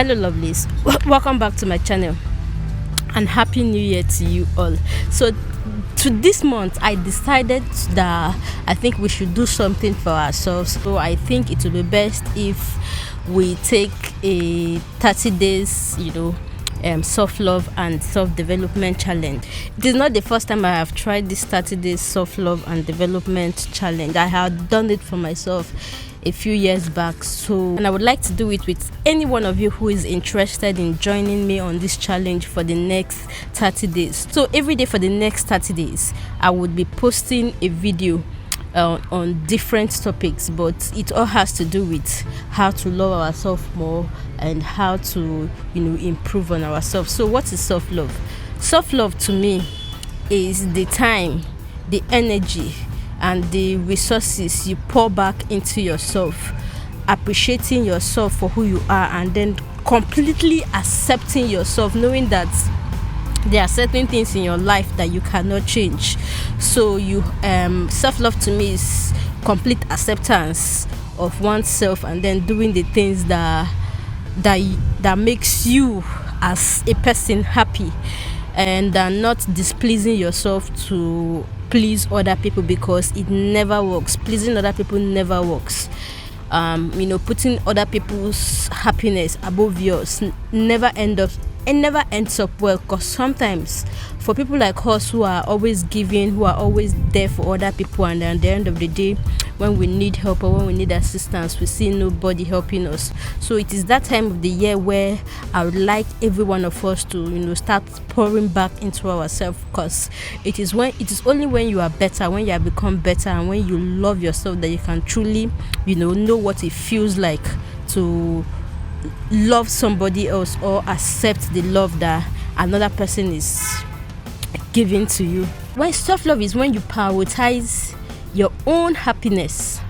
Hello lovelies, welcome back to my channel and happy new year to you all. So to this month I decided that I think we should do something for ourselves. So I think it will be best if we take a 30 days self-love and self-development challenge. It is not the first time I have tried this 30 days self-love and development challenge. I had done it for myself a few years back, and I would like to do it with any one of you who is interested in joining me on this challenge for the next 30 days. So every day for the next 30 days I would be posting a video on different topics, but it all has to do with how to love ourselves more and how to improve on ourselves. So what is self-love? Self-love to me is the time, the energy and the resources you pour back into yourself, appreciating yourself for who you are, and then completely accepting yourself, knowing that there are certain things in your life that you cannot change. So self-love to me is complete acceptance of oneself, and then doing the things that makes you as a person happy, and not displeasing yourself to please other people, because it never works. Pleasing other people never works. Putting other people's happiness above yours never ends up well, because sometimes for people like us who are always giving, who are always there for other people, and at the end of the day when we need help or when we need assistance, we see nobody helping us. So it is that time of the year where I would like every one of us to start pouring back into ourselves, because it is only when you are better, when you have become better, and when you love yourself, that you can truly know what it feels like to love somebody else or accept the love that another person is giving to you. When self-love is when you prioritize your own happiness,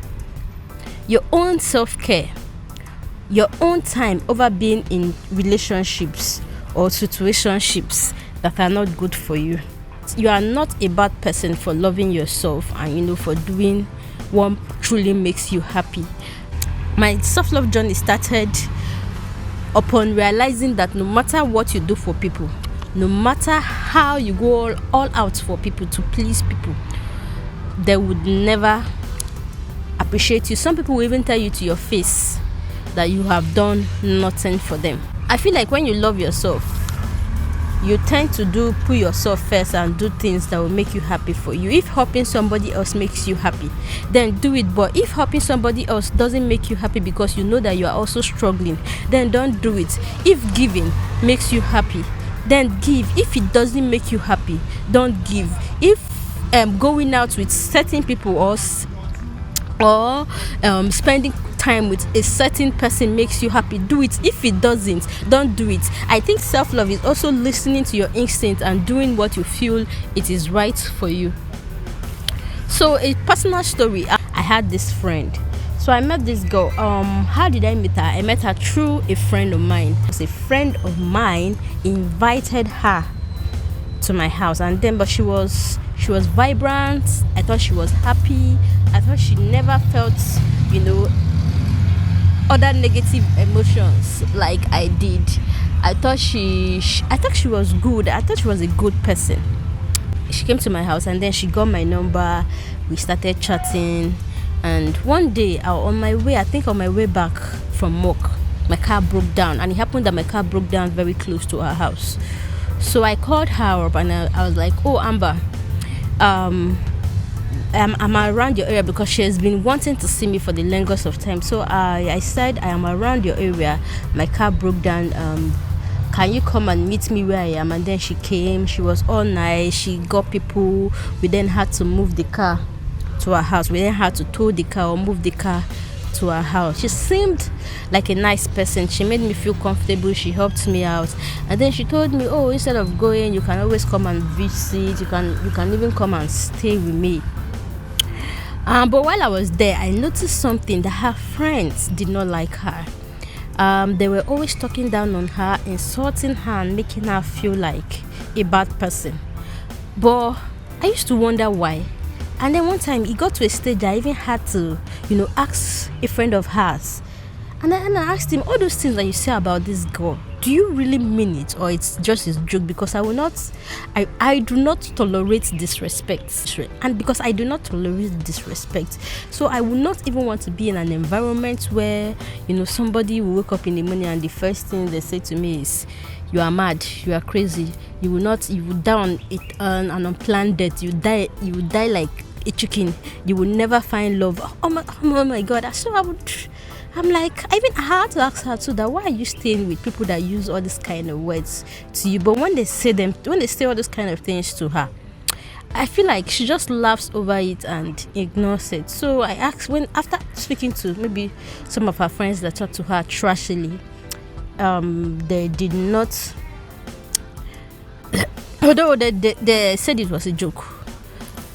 your own self-care, your own time over being in relationships or situationships that are not good for you. You are not a bad person for loving yourself and for doing what truly makes you happy. My self-love journey started upon realizing that no matter what you do for people, no matter how you go all out for people to please people, they would never appreciate you. Some people will even tell you to your face that you have done nothing for them. I feel like when you love yourself, you tend to put yourself first and do things that will make you happy for you. If helping somebody else makes you happy, then do it. But if helping somebody else doesn't make you happy because you know that you are also struggling, then don't do it. If giving makes you happy, then give. If it doesn't make you happy, don't give. If going out with certain people or spending time with a certain person makes you happy, do it. If it doesn't, don't do it. I think self-love is also listening to your instinct and doing what you feel it is right for you. So a personal story, I had this friend. So I met this girl. How did I meet her? I met her through a friend of mine. A friend of mine invited her to my house, and then she was vibrant. I thought she was happy. I thought she never felt other negative emotions like I did. I thought she was good. I thought she was a good person. She came to my house and then she got my number. We started chatting, and one day on my way back from work, my car broke down, and it happened that my car broke down very close to her house. So I called her up and I was like, "Oh, Amber, I'm around your area," because she has been wanting to see me for the longest of time. So I said, "I am around your area. My car broke down. Can you come and meet me where I am?" And then she came. She was all nice. She got people. We then had to move the car to her house. We then had to tow the car or move the car to her house. She seemed like a nice person. She made me feel comfortable. She helped me out, and then she told me, "Oh, instead of going, you can always come and visit. You can even come and stay with me." But while I was there, I noticed something, that her friends did not like her. They were always talking down on her, insulting her, and making her feel like a bad person. But I used to wonder why. And then one time it got to a stage I even had to, ask a friend of hers, And I asked him, all those things that you say about this girl, do you really mean it, or it's just a joke? Because I do not tolerate disrespect, and because I do not tolerate disrespect, so I will not even want to be in an environment where somebody will wake up in the morning and the first thing they say to me is, you are mad, you are crazy, you will die on an unplanned death, you will die like a chicken, you will never find love. Oh my God. So I'm like, I had to ask her too, that why are you staying with people that use all these kind of words to you? But when they say all those kind of things to her, I feel like she just laughs over it and ignores it. So I asked, after speaking to maybe some of her friends that talked to her trashily, they did not, although they said it was a joke,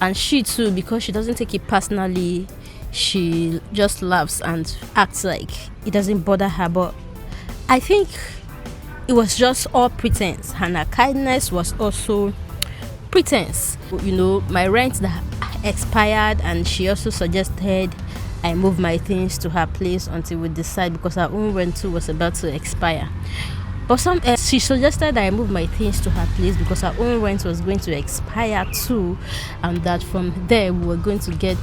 and she too, because she doesn't take it personally, she just laughs and acts like it doesn't bother her. But I think it was just all pretense, and her kindness was also pretense. My rent that expired, and she also suggested I move my things to her place until we decide, because her own rent too was about to expire. But she suggested that I move my things to her place because her own rent was going to expire too, and that from there we were going to get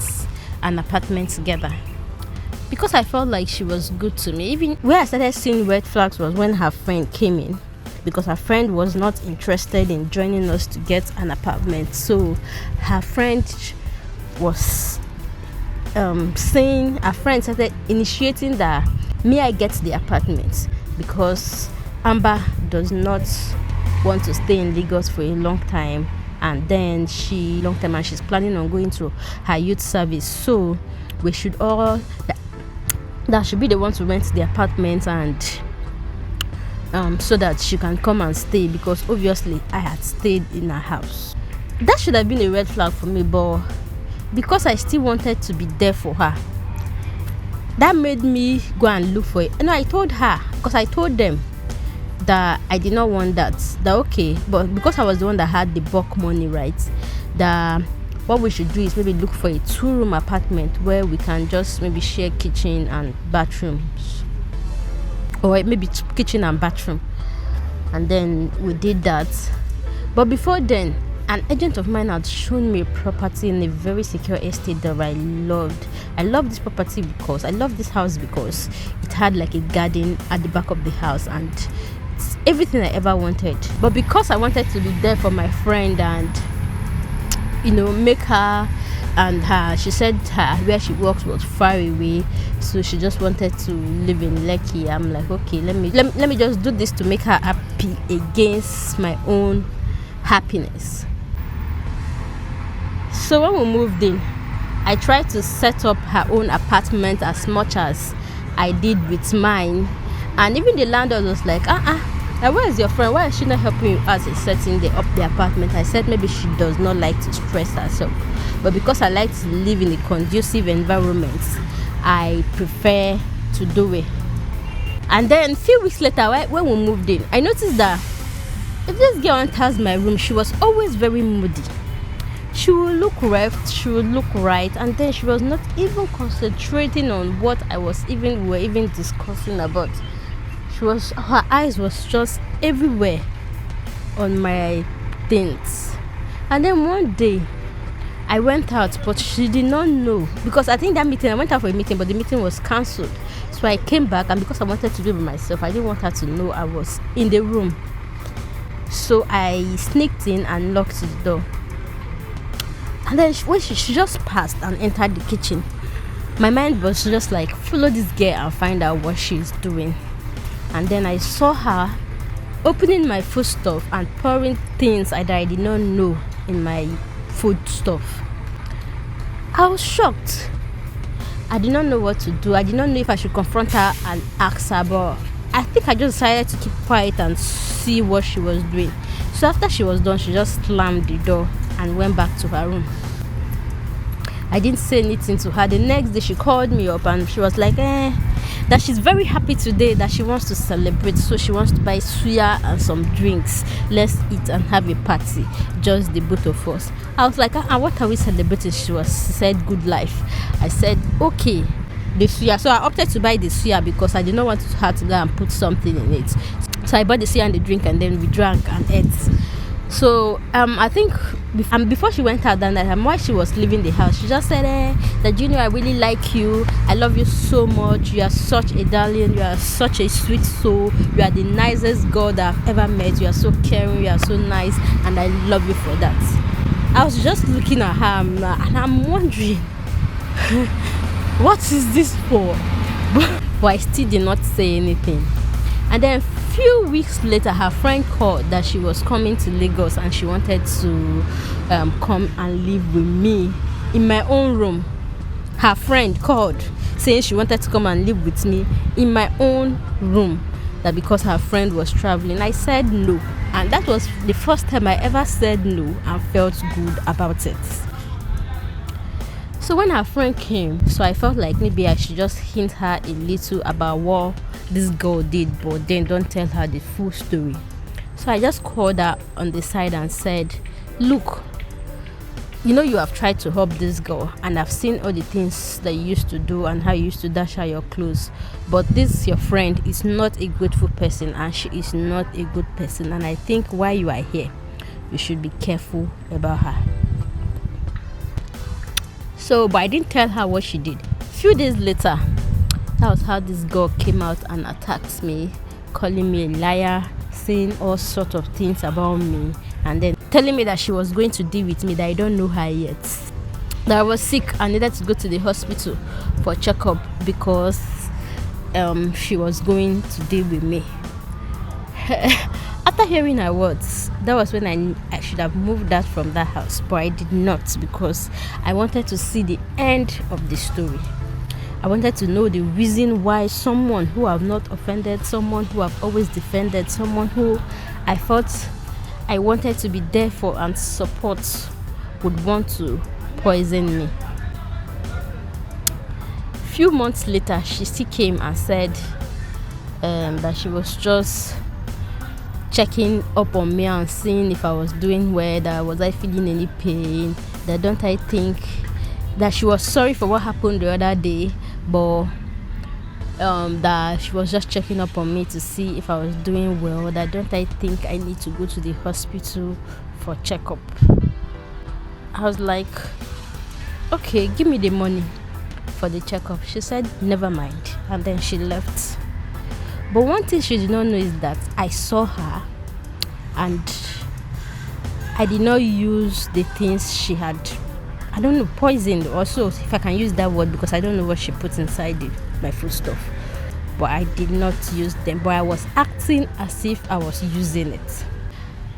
an apartment together. Because I felt like she was good to me. Even where I started seeing red flags was when her friend came in, because her friend was not interested in joining us to get an apartment. So her friend was saying, her friend started initiating that I get the apartment, because Amber does not want to stay in Lagos for a long time, and then she's planning on going to her youth service. So we should all that should be the one to rent the apartment, and so that she can come and stay, because obviously I had stayed in her house. That should have been a red flag for me, but because I still wanted to be there for her, that made me go and look for it. And I told her, because I told them that I did not want that okay, but because I was the one that had the bulk money, right, that what we should do is maybe look for a 2-room apartment where we can just maybe share kitchen and bathrooms, or maybe kitchen and bathroom. And then we did that. But before then, an agent of mine had shown me a property in a very secure estate that I loved. I love this property because I love this house because it had like a garden at the back of the house, and it's everything I ever wanted. But because I wanted to be there for my friend and make her, and she said where she works was far away, so she just wanted to live in Lekki. I'm like, okay, let me just do this to make her happy against my own happiness. So when we moved in, I tried to set up her own apartment as much as I did with mine, and even the landlord was like, where is your friend? Why is she not helping you out in setting up the apartment? I said maybe she does not like to stress herself, but because I like to live in a conducive environment, I prefer to do it. And then a few weeks later, when we moved in, I noticed that if this girl enters my room, she was always very moody. She would look left, she would look right, and then she was not even concentrating on what we were even discussing about. Her eyes was just everywhere on my things. And then one day I went out, but she did not know, because I think I went out for a meeting, but the meeting was cancelled. So I came back, and because I wanted to be with myself, I didn't want her to know I was in the room. So I sneaked in and locked the door. And then when she just passed and entered the kitchen, my mind was just like, follow this girl and find out what she's doing. And then I saw her opening my food stuff and pouring things that I did not know in my food stuff. I was shocked. I did not know what to do. I did not know if I should confront her and ask her, but I think I just decided to keep quiet and see what she was doing. So after she was done, she just slammed the door and went back to her room. I didn't say anything to her. The next day she called me up and she was like, that she's very happy today, that she wants to celebrate, so she wants to buy suya and some drinks. Let's eat and have a party, just the both of us. I was like, what are we celebrating? She said good life. I said, okay. the suya. So I opted to buy the suya because I did not want her to go and put something in it. So I bought the suya and the drink, and then we drank and ate. So I think before she went out that night, while she was leaving the house, she just said, that Junior, I really like you. I love you so much. You are such a darling. You are such a sweet soul. You are the nicest girl that I've ever met. You are so caring. You are so nice, and I love you for that. I was just looking at her and I'm wondering, what is this for? But I still did not say anything. And then few weeks later, her friend called that she was coming to Lagos and she wanted to come and live with me in my own room. Her friend called saying she wanted to come and live with me in my own room, that because her friend was traveling. I said no, and that was the first time I ever said no and felt good about it. So when her friend came, so I felt like maybe I should just hint her a little about what this girl did, but then don't tell her the full story. So I just called her on the side and said, look, you know, you have tried to help this girl, and I've seen all the things that you used to do and how you used to dash her your clothes, but this your friend is not a grateful person, and she is not a good person, and I think while you are here, you should be careful about her. So, but I didn't tell her what she did. A few days later, that was how this girl came out and attacked me, calling me a liar, saying all sorts of things about me, and then telling me that she was going to deal with me, that I don't know her yet, that I was sick and needed to go to the hospital for checkup because she was going to deal with me. After hearing her words, that was when I should have moved out from that house, but I did not, because I wanted to see the end of the story. I wanted to know the reason why someone who have not offended, someone who have always defended, someone who I thought I wanted to be there for and support, would want to poison me. Few months later, she still came and said that she was just checking up on me and seeing if I was doing well, that was I feeling any pain, that don't I think that she was sorry for what happened the other day, but that she was just checking up on me to see if I was doing well, that don't I think I need to go to the hospital for checkup. I was like, okay, give me the money for the checkup. She said never mind, and then she left. But one thing she did not know is that I saw her and I did not use the things she had, I don't know, poisoned, also, if I can use that word, because I don't know what she put inside my food stuff. But I did not use them, but I was acting as if I was using it.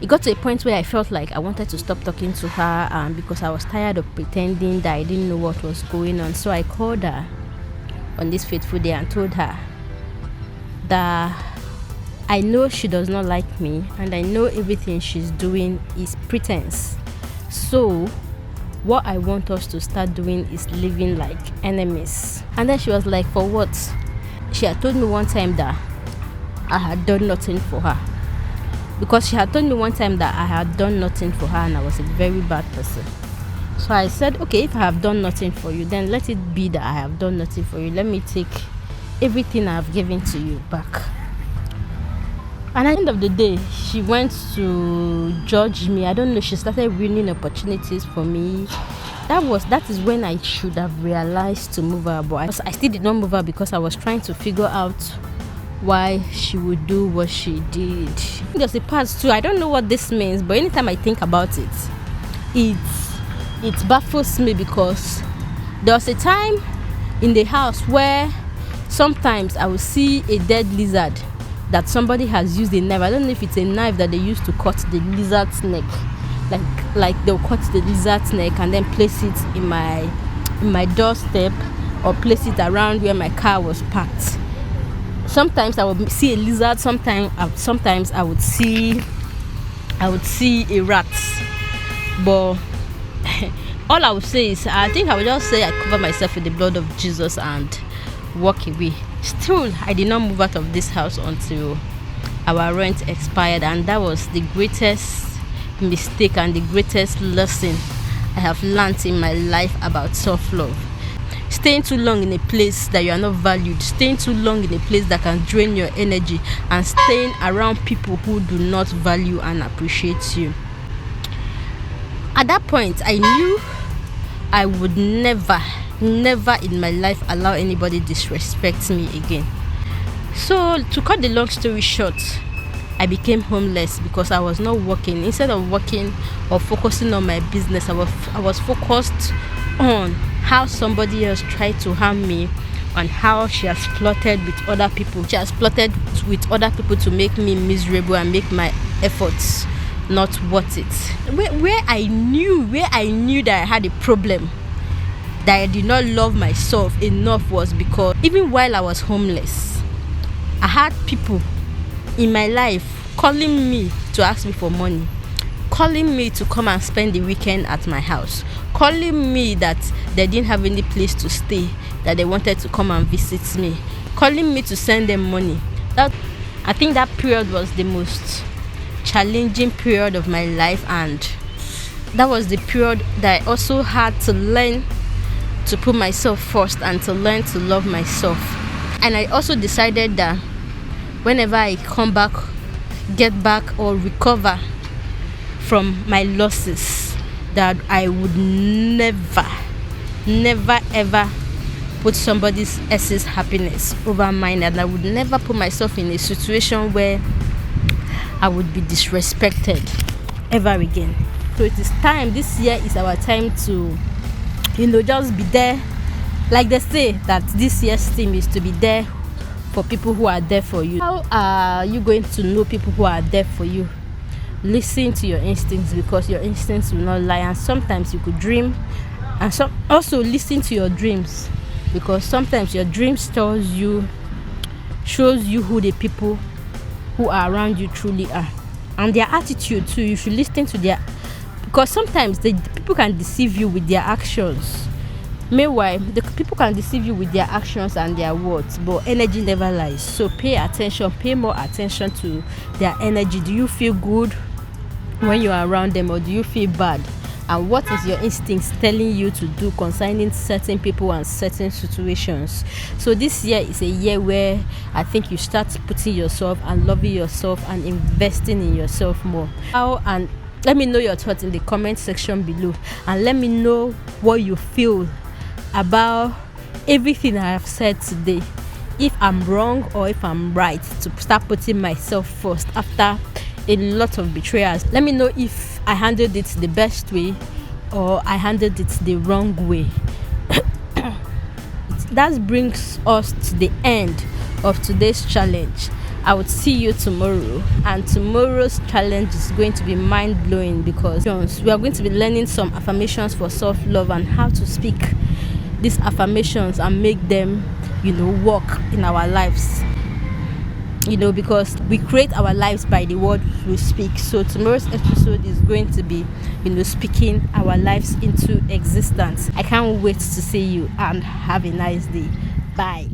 It got to a point where I felt like I wanted to stop talking to her, because I was tired of pretending that I didn't know what was going on. So I called her on this fateful day and told her that I know she does not like me, and I know everything she's doing is pretense. So what I want us to start doing is living like enemies. And then she was like, for what? She had told me one time that I had done nothing for her, because she had told me one time that I had done nothing for her and I was a very bad person. So I said, okay, if I have done nothing for you, then let it be that I have done nothing for you. Let me take everything I have given to you back. And at the end of the day, she went to judge me. I don't know, she started ruining opportunities for me. That is when I should have realized to move her, but I still did not move her because I was trying to figure out why she would do what she did. There's a part too, I don't know what this means, but anytime I think about it, it baffles me, because there was a time in the house where sometimes I would see a dead lizard that somebody has used a knife. I don't know if it's a knife that they use to cut the lizard's neck. Like they'll cut the lizard's neck and then place it in my doorstep, or place it around where my car was parked. Sometimes I would see a lizard, sometimes I would see a rat. But all I would say is, I think I would just say I cover myself with the blood of Jesus and walk away. Still, I did not move out of this house until our rent expired, and that was the greatest mistake and the greatest lesson I have learned in my life about self-love. staying too long in a place that you are not valued, staying too long in a place that can drain your energy, and staying around people who do not value and appreciate you. At that point, I knew I would never in my life allow anybody disrespect me again. So to cut the long story short, I became homeless because I was not working. Instead of working or focusing on my business, I was focused on how somebody else tried to harm me, and how she has plotted with other people. She has plotted with other people to make me miserable and make my efforts not worth it. Where I knew that I had a problem, that I did not love myself enough, was because even while I was homeless, I had people in my life calling me to ask me for money, calling me to come and spend the weekend at my house, calling me that they didn't have any place to stay, that they wanted to come and visit me, calling me to send them money. I think that period was the most challenging period of my life, and that was the period that I also had to learn to put myself first and to learn to love myself. And I also decided that whenever I come back, get back, or recover from my losses, that I would never ever put somebody else's happiness over mine, and I would never put myself in a situation where I would be disrespected ever again. So it is time. This year is our time to, just be there. Like they say that this year's theme is to be there for people who are there for you. How are you going to know people who are there for you? Listen to your instincts, because your instincts will not lie. And sometimes you could dream, and also listen to your dreams, because sometimes your dreams shows you who the people who are around you truly are, and their attitude too. You should listen to their, because sometimes the people can deceive you with their actions. Meanwhile, the people can deceive you with their actions and their words, but energy never lies. So pay attention, pay more attention to their energy. Do you feel good when you are around them, or do you feel bad? And what is your instincts telling you to do concerning certain people and certain situations? So this year is a year where I think you start putting yourself and loving yourself and investing in yourself more. And let me know your thoughts in the comment section below, and let me know what you feel about everything I have said today. If I'm wrong or if I'm right to start putting myself first after a lot of betrayals. Let me know if I handled it the best way or I handled it the wrong way. That brings us to the end of today's challenge. I would see you tomorrow, and tomorrow's challenge is going to be mind-blowing, because we are going to be learning some affirmations for self-love and how to speak these affirmations and make them work in our lives, because we create our lives by the word we speak. So tomorrow's episode is going to be speaking our lives into existence. I can't wait to see you, and have a nice day. Bye.